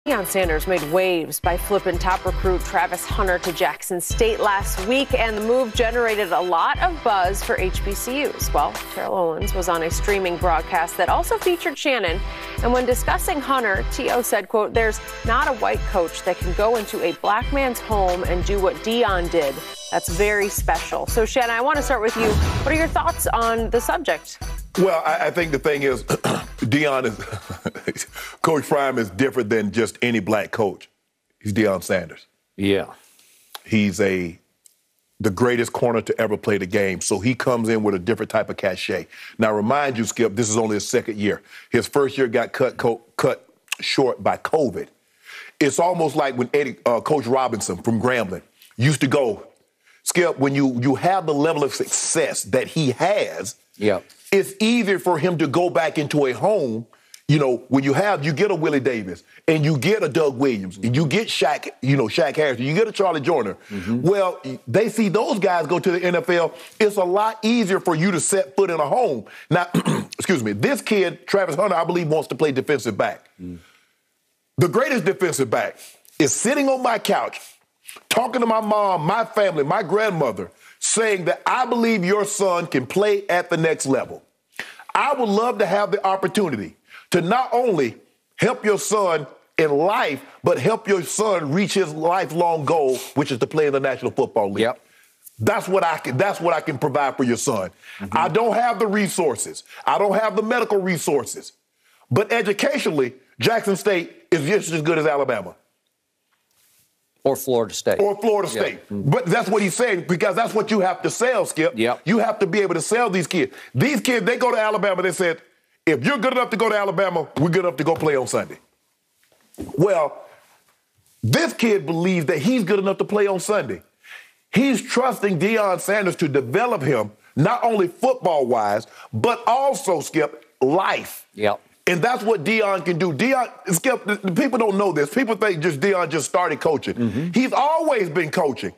Deion Sanders made waves by flipping top recruit Travis Hunter to Jackson State last week, and the move generated a lot of buzz for HBCUs. Well, Terrell Owens was on a streaming broadcast that also featured Shannon, and when discussing Hunter, T.O. said, quote, "There's not a white coach that can go into a black man's home and do what Deion did. That's very special." So, Shannon, I want to start with you. What are your thoughts on the subject? Well, I think the thing is, Deion is, Coach Prime is different than just any black coach. He's Deion Sanders. Yeah. He's the greatest corner to ever play the game, so he comes in with a different type of cachet. Now, remind you, Skip, this is only his second year. His first year got cut short by COVID. It's almost like when Coach Robinson from Grambling used to go, Skip, when you have the level of success that he has, yeah, it's easier for him to go back into a home, you know, when you get a Willie Davis and you get a Doug Williams and you get Shaq Harrison, you get a Charlie Joyner. Mm-hmm. Well, they see those guys go to the NFL. It's a lot easier for you to set foot in a home. Now, excuse me, this kid, Travis Hunter, I believe wants to play defensive back. Mm. The greatest defensive back is sitting on my couch, talking to my mom, my family, my grandmother, saying that I believe your son can play at the next level. I would love to have the opportunity to not only help your son in life, but help your son reach his lifelong goal, which is to play in the National Football League. Yep. That's what I can provide for your son. Mm-hmm. I don't have the resources. I don't have the medical resources. But educationally, Jackson State is just as good as Alabama. Or Florida State. Or Florida State. Yep. But that's what he's saying, because that's what you have to sell, Skip. Yep. You have to be able to sell these kids. These kids, they go to Alabama, they said, if you're good enough to go to Alabama, we're good enough to go play on Sunday. Well, this kid believes that he's good enough to play on Sunday. He's trusting Deion Sanders to develop him, not only football-wise, but also, Skip, life. Yep. And that's what Deion can do. Skip, people don't know this. People think Deion just started coaching. Mm-hmm. He's always been coaching.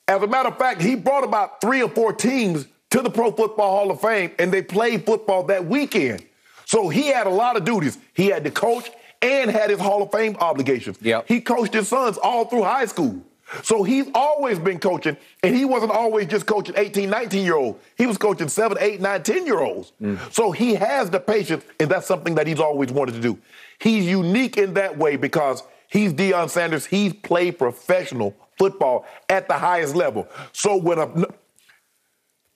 As a matter of fact, he brought about 3 or 4 teams to the Pro Football Hall of Fame, and they played football that weekend. So he had a lot of duties. He had to coach and had his Hall of Fame obligations. Yep. He coached his sons all through high school. So he's always been coaching, and he wasn't always just coaching 18, 19-year-olds. He was coaching 7, 8, 9, 10-year-olds. Mm. So he has the patience, and that's something that he's always wanted to do. He's unique in that way because he's Deion Sanders. He's played professional football at the highest level. So when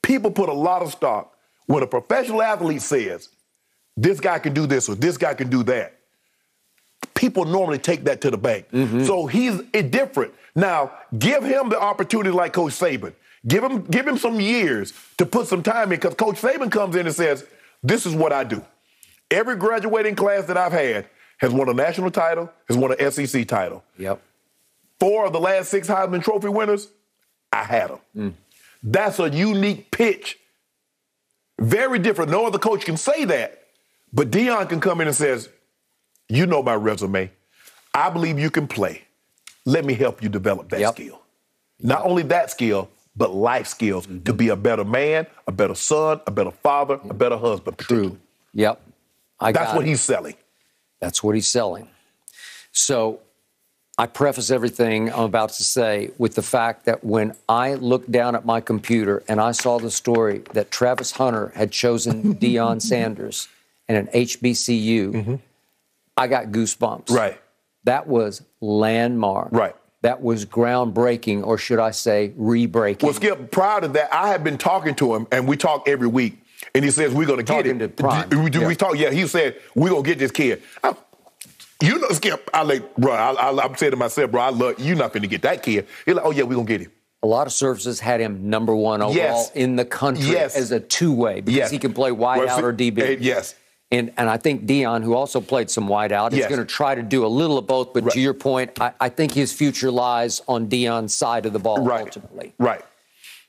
people put a lot of stock, when a professional athlete says, this guy can do this or this guy can do that, people normally take that to the bank. Mm-hmm. So he's different. Now, give him the opportunity like Coach Saban. Give him some years to put some time in, because Coach Saban comes in and says, this is what I do. Every graduating class that I've had has won a national title, has won an SEC title. Yep. 4 of the last 6 Heisman Trophy winners, I had them. Mm. That's a unique pitch. Very different. No other coach can say that. But Deion can come in and says, you know my resume. I believe you can play. Let me help you develop that skill. Not only that skill, but life skills to be a better man, a better son, a better father, a better husband. True. Yep. That's what he's selling. That's what he's selling. So I preface everything I'm about to say with the fact that when I looked down at my computer and I saw the story that Travis Hunter had chosen Deion Sanders and an HBCU, mm-hmm. I got goosebumps. Right. That was landmark. Right. That was groundbreaking, or should I say re-breaking. Well, Skip, prior to that, I had been talking to him, and we talk every week, and he says, we're going to get him. To Prime. We talk, he said, we're going to get this kid. You know, Skip, I'm saying to myself, bro, you're not going to get that kid. He's like, oh, yeah, we're going to get him. A lot of services had him number 1 overall in the country as a two-way because he can play wide out or DB. Yes. And I think Deion, who also played some wide out, is going to try to do a little of both. But to your point, I think his future lies on Deion's side of the ball ultimately. Right.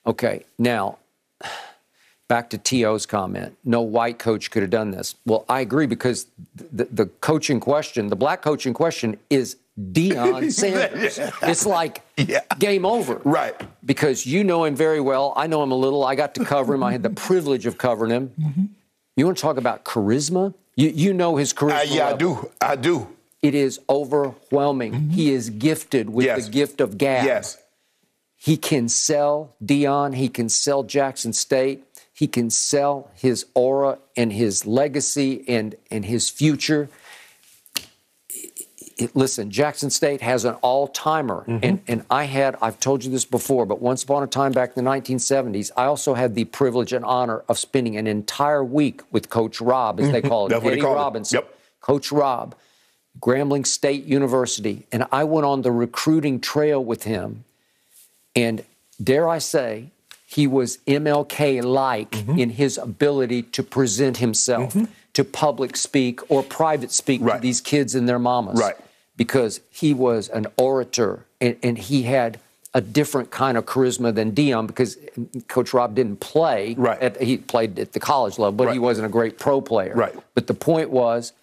Okay. Now, back to T.O.'s comment. No white coach could have done this. Well, I agree, because the coach in question, the black coach in question, is Deion Sanders. It's like game over. Right. Because you know him very well. I know him a little. I got to cover him. I had the privilege of covering him. Mm-hmm. You want to talk about charisma? You know his charisma. I do. It is overwhelming. Mm-hmm. He is gifted with Yes. the gift of gab. Yes. He can sell Deion. He can sell Jackson State. He can sell his aura and his legacy and his future. Listen, Jackson State has an all-timer. Mm-hmm. And I've told you this before, but once upon a time back in the 1970s, I also had the privilege and honor of spending an entire week with Coach Rob, as they call it, That's what they Eddie call it. Robinson. Yep. Coach Rob, Grambling State University. And I went on the recruiting trail with him. And dare I say, he was MLK-like in his ability to present himself, to public speak or private speak to these kids and their mamas. Right. Because he was an orator and he had a different kind of charisma than Deion, because Coach Rob didn't play. Right. He played at the college level, but he wasn't a great pro player. Right. But the point was,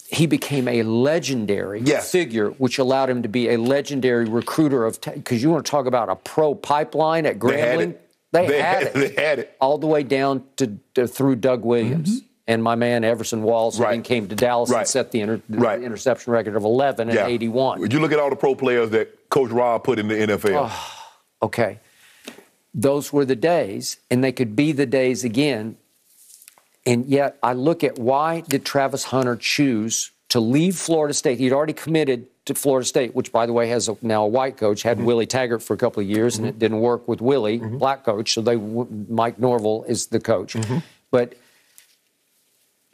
he became a legendary figure, which allowed him to be a legendary recruiter of, because you want to talk about a pro pipeline at Grambling. They had it. They had it. All the way down to through Doug Williams. And my man Everson Walls, who then came to Dallas and set the interception record of 11 in 81. Would you look at all the pro players that Coach Rob put in the NFL? Oh, okay. Those were the days, and they could be the days again. And yet I look at, why did Travis Hunter choose to leave Florida State? He'd already committed to Florida State, which, by the way, has now a white coach, had Willie Taggart for a couple of years, and it didn't work with Willie, black coach, so Mike Norvell is the coach. But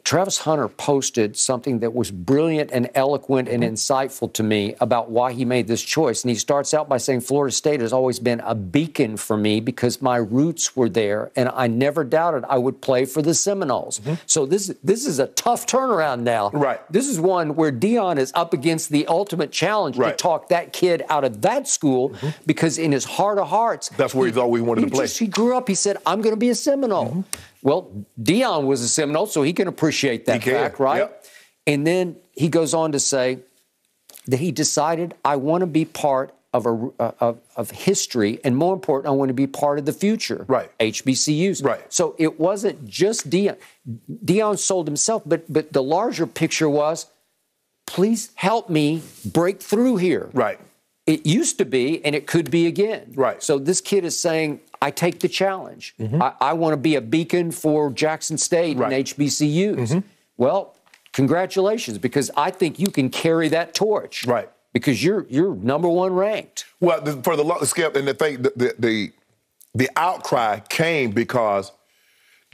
Travis Hunter posted something that was brilliant and eloquent and insightful to me about why he made this choice. And he starts out by saying, Florida State has always been a beacon for me because my roots were there, and I never doubted I would play for the Seminoles. So this is a tough turnaround now. Right. This is one where Deion is up against the ultimate challenge to talk that kid out of that school, because in his heart of hearts, that's where he's always wanted to play. He grew up, he said, I'm going to be a Seminole. Well, Deion was a Seminole, so he can appreciate that fact, right? Yep. And then he goes on to say that he decided, I want to be part of history, and more important, I want to be part of the future. Right. HBCUs. Right. So it wasn't just Deion. Deion sold himself, but the larger picture was, please help me break through here. Right. It used to be, and it could be again. Right. So this kid is saying, I take the challenge. I want to be a beacon for Jackson State and HBCUs. Well, congratulations, because I think you can carry that torch. Right. Because you're number one ranked. Well, for the Skip, and the thing, the outcry came because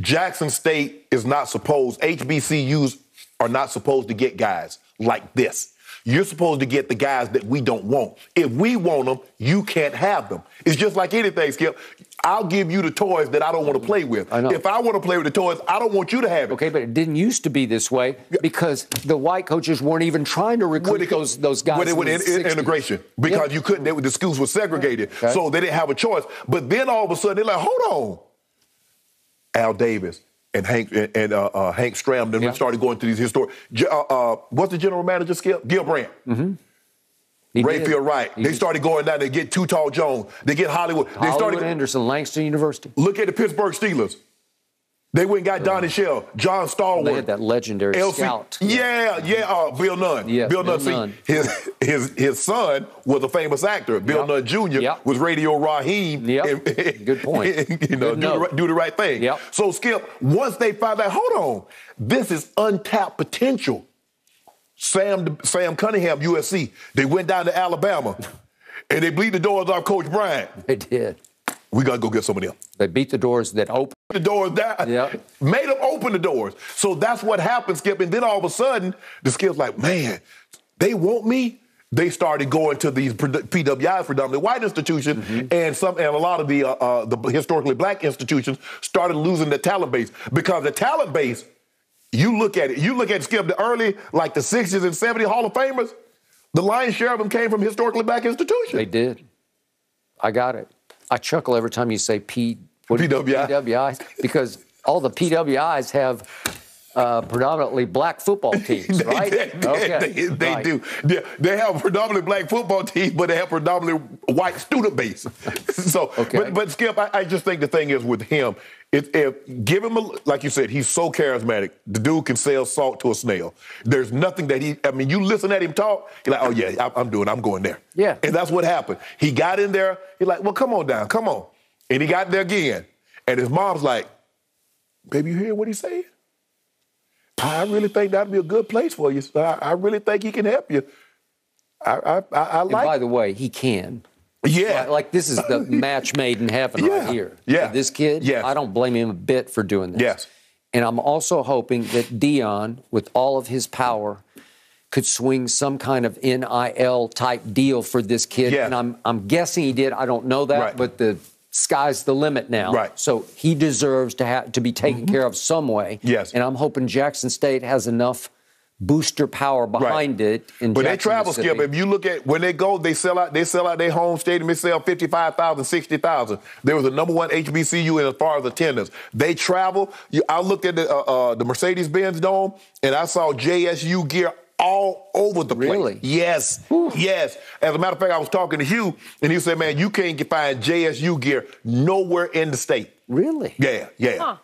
Jackson State is not supposed, HBCUs are not supposed to get guys like this. You're supposed to get the guys that we don't want. If we want them, you can't have them. It's just like anything, Skip. I'll give you the toys that I don't want to play with. I know. If I want to play with the toys, I don't want you to have it. Okay, but it didn't used to be this way because the white coaches weren't even trying to recruit those guys. With integration, because you couldn't. The schools were segregated, so they didn't have a choice. But then all of a sudden, they're like, hold on. Al Davis and Hank Stram, then we started going to these historic. What's the general manager, Skip? Gil Brandt. Rayfield Wright. They started going down. They get Too Tall Jones. They get Hollywood. They started Anderson, Langston University. Look at the Pittsburgh Steelers. They went and got Donnie Shell, John Stallworth. They had that legendary scout. Bill Nunn. Yes, Bill Nunn. His son was a famous actor. Bill Nunn Jr. was Radio Raheem. Good point. Do the right thing. So, Skip, once they found out, hold on, this is untapped potential. Sam Cunningham, USC, they went down to Alabama, and they blew the doors off Coach Bryant. They did. We got to go get some of them. They beat the doors that opened. The doors down. Made them open the doors. So that's what happened, Skip. And then all of a sudden, the Skip's like, man, they want me. They started going to these PWIs, predominantly white institutions, and a lot of the historically black institutions started losing their talent base. Because the talent base, you look at Skip, the early, like the 60s and 70s Hall of Famers, the lion's share of them came from historically black institutions. They did. I got it. I chuckle every time you say PWIs, because all the PWIs have predominantly black football teams, right? They do. They have predominantly black football teams, but they have predominantly white student base. So, but Skip, I just think the thing is with him, give him like you said, he's so charismatic. The dude can sell salt to a snail. There's nothing that you listen at him talk, you're like, oh yeah, I'm going there. Yeah. And that's what happened. He got in there, he's like, well, come on down, come on. And he got there again. And his mom's like, baby, you hear what he's saying? I really think that'd be a good place for you. I really think he can help you. I like. And by the way, he can. Yeah. Like this is the match made in heaven right here. Yeah. For this kid, I don't blame him a bit for doing this. Yes. And I'm also hoping that Deion, with all of his power, could swing some kind of NIL type deal for this kid. Yeah. And I'm guessing he did. I don't know that, but the sky's the limit now. Right. So he deserves to be taken care of some way. Yes. And I'm hoping Jackson State has enough booster power behind it. But they travel, Skip. If you look at when they go, they sell out their home stadium. They sell 55,000, 60,000. There was the #1 HBCU as far as attendance. They travel. I looked at the Mercedes-Benz Dome, and I saw JSU gear all over the place. Really? Yes. Whew. Yes. As a matter of fact, I was talking to Hugh, and he said, man, you can't find JSU gear nowhere in the state. Really? Yeah. Huh.